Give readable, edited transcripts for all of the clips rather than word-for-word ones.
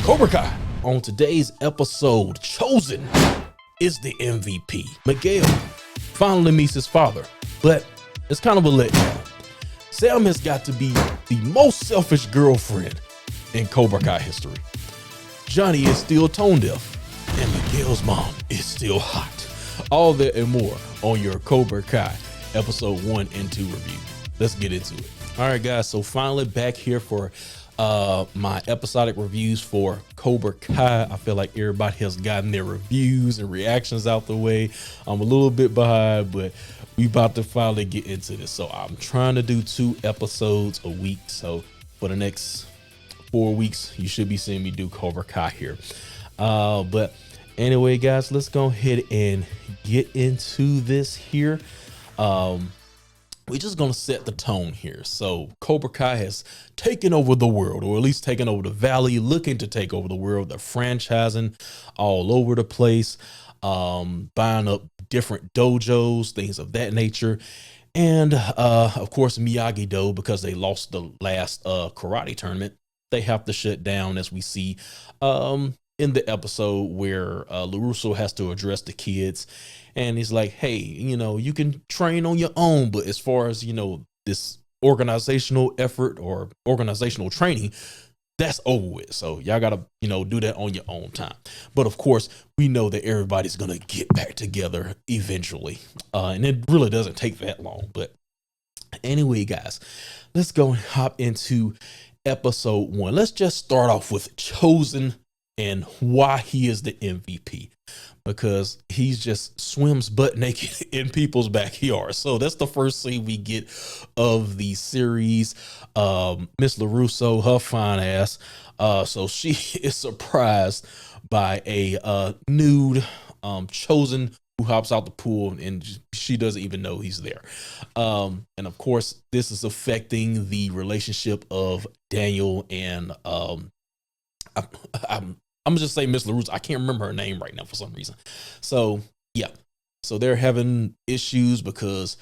Cobra Kai. On today's episode, Chozen is the MVP. Miguel finally meets his father, but it's kind of a letdown. Sam has got to be the most selfish girlfriend in Cobra Kai history. Johnny is still tone deaf, and Miguel's mom is still hot. All that and more on your Cobra Kai episode 1 and 2 review. Let's get into it. All right, guys, so finally back here for my episodic reviews for Cobra Kai. I feel like everybody has gotten their reviews and reactions out the way. I'm a little bit behind, but we about to finally get into this. So I'm trying to do 2 episodes a week. So for the next 4 weeks, you should be seeing me do Cobra Kai here. But anyway, guys, let's go ahead and get into this here. We're just going to set the tone here. So Cobra Kai has taken over the world, or at least taken over the valley, looking to take over the world. They're franchising all over the place, buying up different dojos, things of that nature. And of course, Miyagi-Do, because they lost the last karate tournament, they have to shut down, as we see in the episode where LaRusso has to address the kids. And he's like, hey, you know, you can train on your own, but as far as, you know, this organizational effort or organizational training, that's over with. So y'all got to, you know, do that on your own time. But of course, we know that everybody's going to get back together eventually. And it really doesn't take that long. But anyway, guys, let's go and hop into episode 1. Let's just start off with Chozen and why he is the MVP. Because he's just swims butt naked in people's backyard. So that's the first scene we get of the series. Miss LaRusso, her fine ass. So she is surprised by a nude Chozen who hops out the pool, and she doesn't even know he's there. And of course, this is affecting the relationship of Daniel and I'm gonna just say Miss LaRusso. I can't remember her name right now for some reason. So yeah, so they're having issues because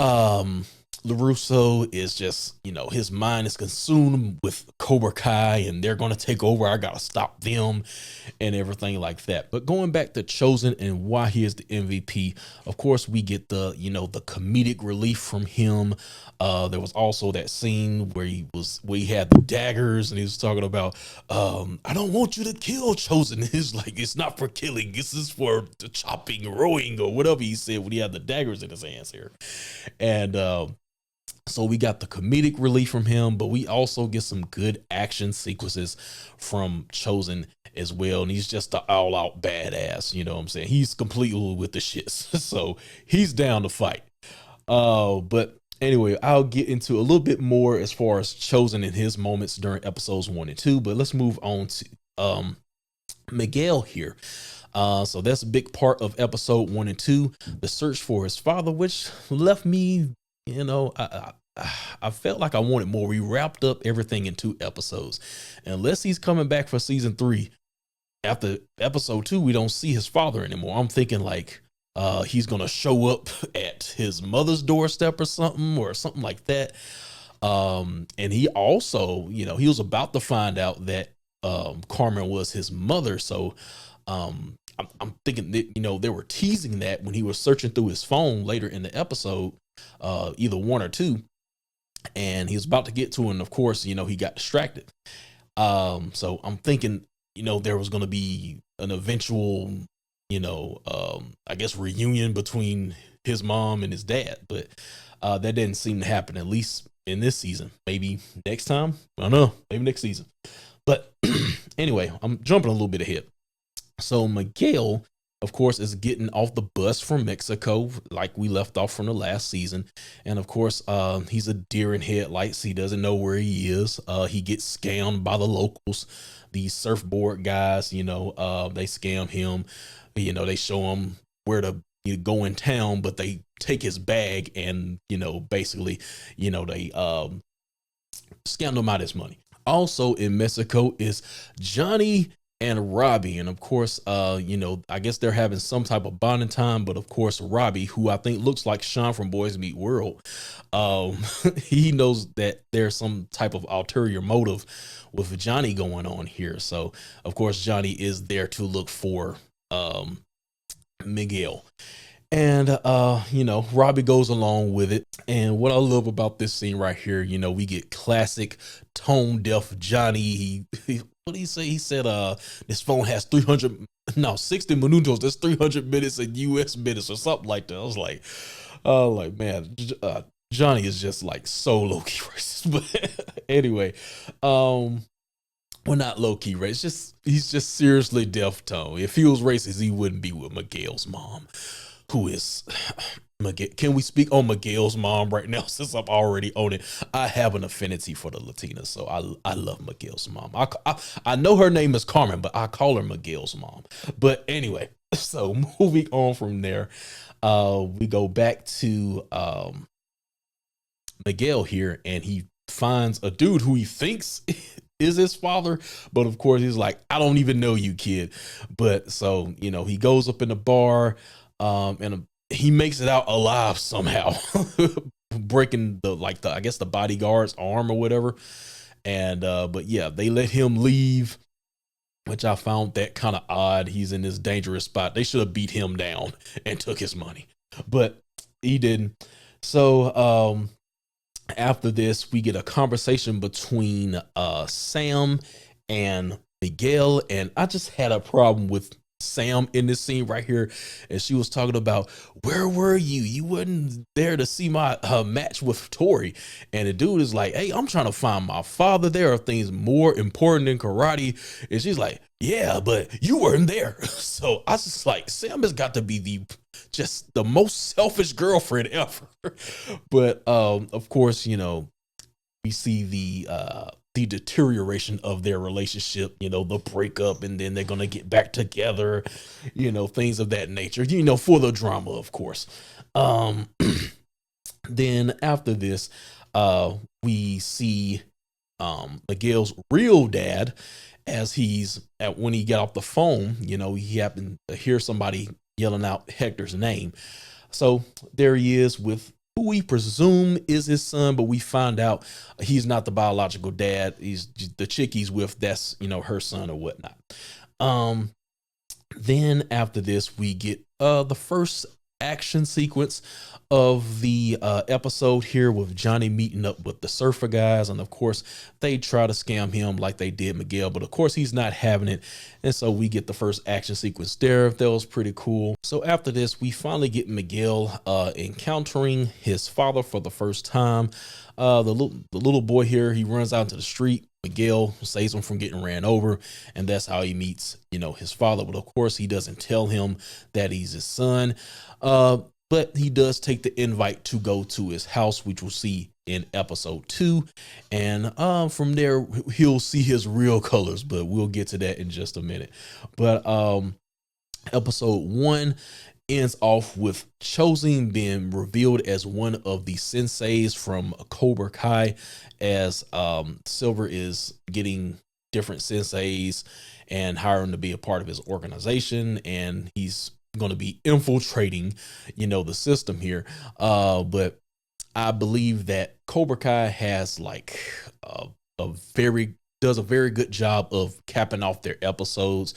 LaRusso is just, you know, his mind is consumed with Cobra Kai and they're gonna take over. I gotta stop them and everything like that. But going back to Chozen and why he is the MVP, of course we get the, you know, the comedic relief from him. There was also that scene where he had the daggers and he was talking about I don't want you to kill Chozen. He's like, it's not for killing, this is for the chopping, rowing, or whatever he said when he had the daggers in his hands here. And so we got the comedic relief from him, but we also get some good action sequences from Chozen as well. And he's just an all-out badass, you know what I'm saying? He's completely with the shits. So he's down to fight. But anyway, I'll get into a little bit more as far as Chozen and his moments during episodes 1 and 2. But let's move on to Miguel here. So that's a big part of episode 1 and 2, the search for his father, which left me, you know, I felt like I wanted more. We wrapped up everything in 2 episodes. Unless he's coming back for season 3, after episode 2, we don't see his father anymore. I'm thinking like he's going to show up at his mother's doorstep or something like that. And he also, you know, he was about to find out that Carmen was his mother. So I'm thinking that, you know, they were teasing that when he was searching through his phone later in the episode, either 1 or 2, and he was about to get to it, and of course, you know, he got distracted. So I'm thinking, you know, there was going to be an eventual, you know, I guess reunion between his mom and his dad, but that didn't seem to happen, at least in this season. Maybe next time, I don't know, maybe next season. But anyway, I'm jumping a little bit ahead. So Miguel, of course, is getting off the bus from Mexico, like we left off from the last season. And of course, he's a deer in headlights. He doesn't know where he is. He gets scammed by the locals, these surfboard guys, you know, they scam him. You know, they show him where to go in town, but they take his bag and, you know, basically, you know, they scam him out his money. Also in Mexico is Johnny and Robby. And of course, I guess they're having some type of bonding time, but of course, Robby, who I think looks like Sean from Boys Meet World, um, he knows that there's some type of ulterior motive with Johnny going on here. So of course, Johnny is there to look for um Miguel. And Robby goes along with it. And what I love about this scene right here, we get classic tone deaf Johnny. What did he say? He said this phone has 60 minutos, that's 300 minutes in US minutes or something like that. I was like, man, Johnny is just like so low-key racist. But anyway, well, not low-key racist, he's just seriously deaf tone. If he was racist, he wouldn't be with Miguel's mom, who is Miguel. Can we speak on Miguel's mom right now? Since I'm already on it, I have an affinity for the Latinas, so I love Miguel's mom. I know her name is Carmen, but I call her Miguel's mom. But anyway, so moving on from there, we go back to Miguel here, and he finds a dude who he thinks is his father, but of course he's like, I don't even know you, kid. But so he goes up in the bar, and he makes it out alive somehow, breaking I guess the bodyguard's arm or whatever. And but yeah, they let him leave, which I found that kind of odd. He's in this dangerous spot. They should have beat him down and took his money, but he didn't. So after this, we get a conversation between Sam and Miguel, and I just had a problem with Sam in this scene right here. And she was talking about, where were you? You wasn't there to see my match with Tori. And the dude is like, hey, I'm trying to find my father. There are things more important than karate. And she's like, yeah, but you weren't there. So I was just like, Sam has got to be just the most selfish girlfriend ever. But of course, we see the deterioration of their relationship, the breakup, and then they're gonna get back together, things of that nature, for the drama, of course. Then after this, we see Miguel's real dad, as when he got off the phone, he happened to hear somebody yelling out Hector's name. So there he is with who we presume is his son, but we find out he's not the biological dad. He's the chick he's with. That's, her son or whatnot. Then after this, we get the first action sequence of the episode here, with Johnny meeting up with the surfer guys. And of course, they try to scam him like they did Miguel, but of course he's not having it. And so we get the first action sequence there. That was pretty cool. So after this, we finally get Miguel encountering his father for the first time. The little boy here, he runs out into the street. Miguel saves him from getting ran over, and that's how he meets, his father. But of course, he doesn't tell him that he's his son. But he does take the invite to go to his house, which we'll see in episode 2. And from there, he'll see his real colors, but we'll get to that in just a minute. But episode 1 ends off with Chozen being revealed as one of the senseis from Cobra Kai, as Silver is getting different senseis and hiring to be a part of his organization, and he's going to be infiltrating, the system here. But I believe that Cobra Kai has does a very good job of capping off their episodes.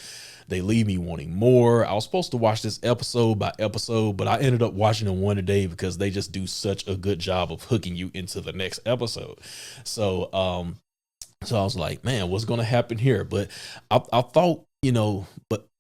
They leave me wanting more. I was supposed to watch this episode by episode, but I ended up watching them one a day because they just do such a good job of hooking you into the next episode. So I was like, man, what's going to happen here? But I thought,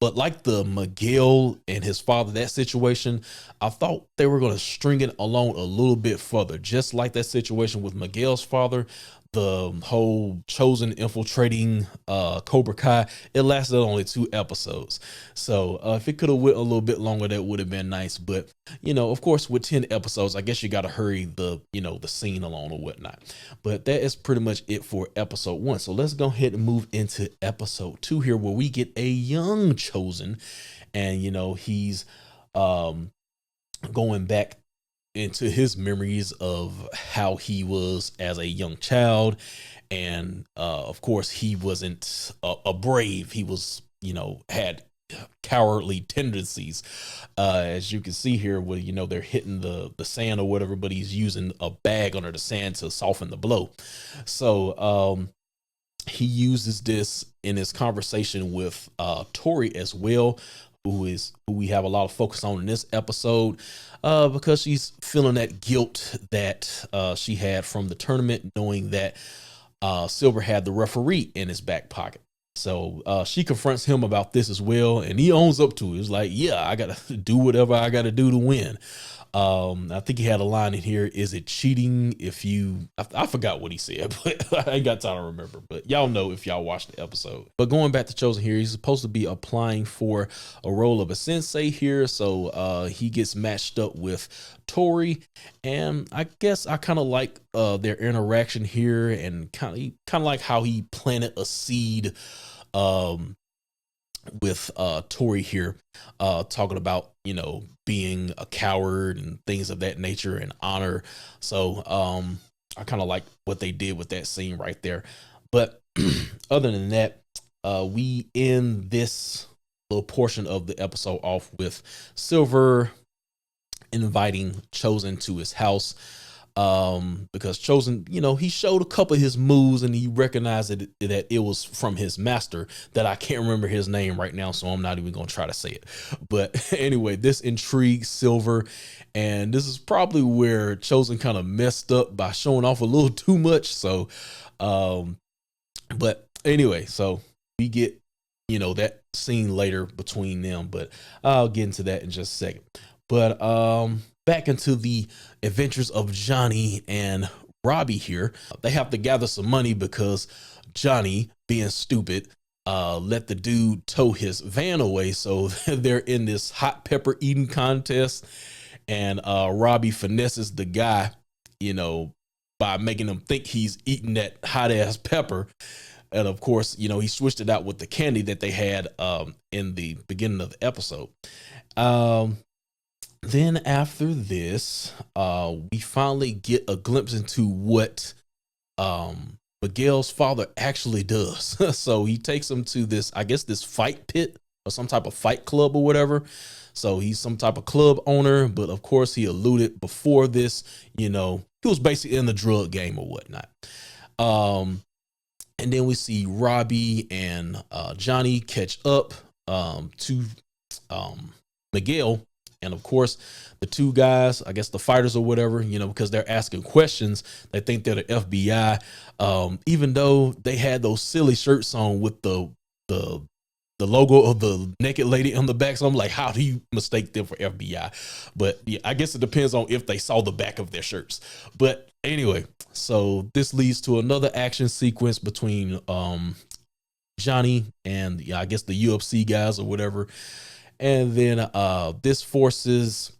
but like the Miguel and his father, that situation, I thought they were going to string it along a little bit further, just like that situation with Miguel's father. The whole Chozen infiltrating Cobra Kai, it lasted only 2 episodes. So if it could have went a little bit longer, that would have been nice. But of course, with 10 episodes, I guess you got to hurry the scene along or whatnot. But that is pretty much it for episode 1. So let's go ahead and move into episode 2 here, where we get a young Chozen, and he's going back into his memories of how he was as a young child. And of course, he wasn't a brave. He was had cowardly tendencies, as you can see here, where they're hitting the sand or whatever, but he's using a bag under the sand to soften the blow. So he uses this in his conversation with Tori as well, who we have a lot of focus on in this episode, because she's feeling that guilt that she had from the tournament, knowing that Silver had the referee in his back pocket. So she confronts him about this as well, and he owns up to it. He's like, yeah, I gotta do whatever I gotta do to win. I think he had a line in here: is it cheating if you, I forgot what he said, but I ain't got time to remember, but y'all know if y'all watched the episode. But going back to Chozen here, he's supposed to be applying for a role of a sensei here. So he gets matched up with Tori, and I guess I kind of like their interaction here, and kind of like how he planted a seed with Tori here, talking about being a coward and things of that nature and honor. So I kind of like what they did with that scene right there. But other than that, we end this little portion of the episode off with Silver inviting Chozen to his house, because Chozen, he showed a couple of his moves, and he recognized that it was from his master, that I can't remember his name right now, so I'm not even gonna try to say it. But anyway, this intrigues Silver, and this is probably where Chozen kind of messed up by showing off a little too much. So but anyway, so we get that scene later between them, but I'll get into that in just a second. But back into the adventures of Johnny and Robby here. They have to gather some money because Johnny, being stupid, let the dude tow his van away. So they're in this hot pepper eating contest, and Robby finesses the guy, by making him think he's eating that hot ass pepper. And of course, he switched it out with the candy that they had in the beginning of the episode. Then after this, we finally get a glimpse into what Miguel's father actually does. So he takes him to this, I guess, this fight pit or some type of fight club or whatever. So he's some type of club owner, but of course he alluded before this, he was basically in the drug game or whatnot. And then we see Robby and Johnny catch up to Miguel. And of course, the two guys, I guess the fighters or whatever, because they're asking questions, they think they're the FBI, even though they had those silly shirts on with the logo of the naked lady on the back. So I'm like, how do you mistake them for FBI? But yeah, I guess it depends on if they saw the back of their shirts. But anyway, so this leads to another action sequence between Johnny and I guess the UFC guys or whatever. And then this forces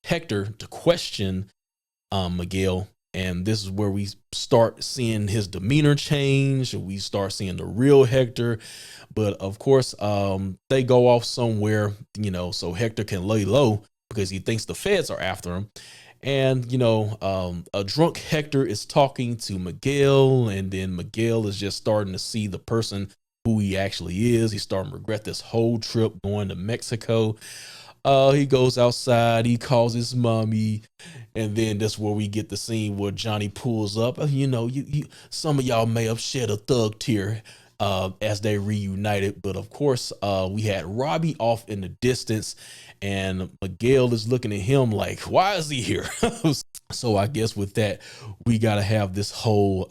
Hector to question Miguel. And this is where we start seeing his demeanor change. We start seeing the real Hector. But of course, they go off somewhere, so Hector can lay low because he thinks the feds are after him. And, a drunk Hector is talking to Miguel, and then Miguel is just starting to see the person who he actually is. He's starting to regret this whole trip going to Mexico. He goes outside, he calls his mommy, and then that's where we get the scene where Johnny pulls up. Some of y'all may have shed a thug tear as they reunited, but of course we had Robby off in the distance, and Miguel is looking at him like, why is he here? So I guess with that, we got to have this whole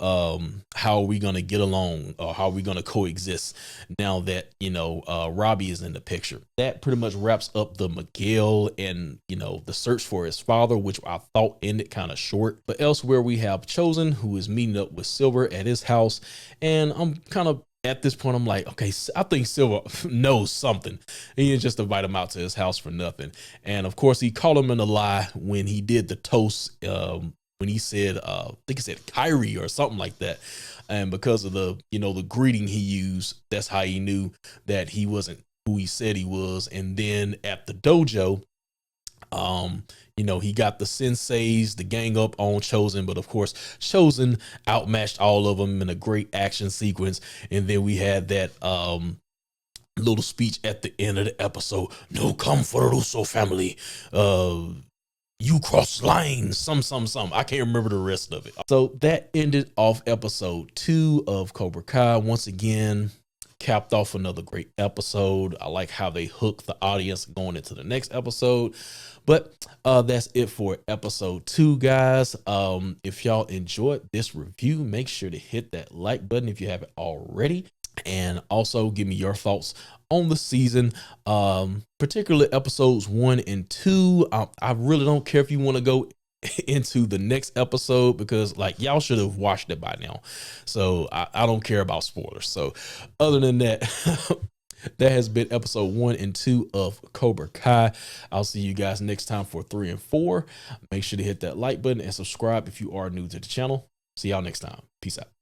how are we going to get along, or how are we going to coexist now that Robby is in the picture. That pretty much wraps up the Miguel and the search for his father, which I thought ended kind of short. But elsewhere we have Chozen, who is meeting up with Silver at his house, and I'm kind of at this point, I'm like, okay, I think Silver knows something. He didn't just invite him out to his house for nothing. And of course, he called him in a lie when he did the toast, when he said, I think he said Kyrie or something like that. And because of the greeting he used, that's how he knew that he wasn't who he said he was. And then at the dojo, You know, he got the senseis, the gang up on Chozen, but of course, Chozen outmatched all of them in a great action sequence. And then we had that little speech at the end of the episode. No, come for the Russo family. You cross lines, some. I can't remember the rest of it. So that ended off episode 2 of Cobra Kai. Once again, capped off another great episode. I like how they hook the audience going into the next episode. But that's it for episode 2, guys. If y'all enjoyed this review, make sure to hit that like button if you haven't already. And also give me your thoughts on the season, particularly episodes 1 and 2. I really don't care if you want to go into the next episode, because like y'all should have watched it by now. So I don't care about spoilers. So other than that, that has been episode 1 and 2 of Cobra Kai. I'll see you guys next time for 3 and 4. Make sure to hit that like button and subscribe if you are new to the channel. See y'all next time. Peace out.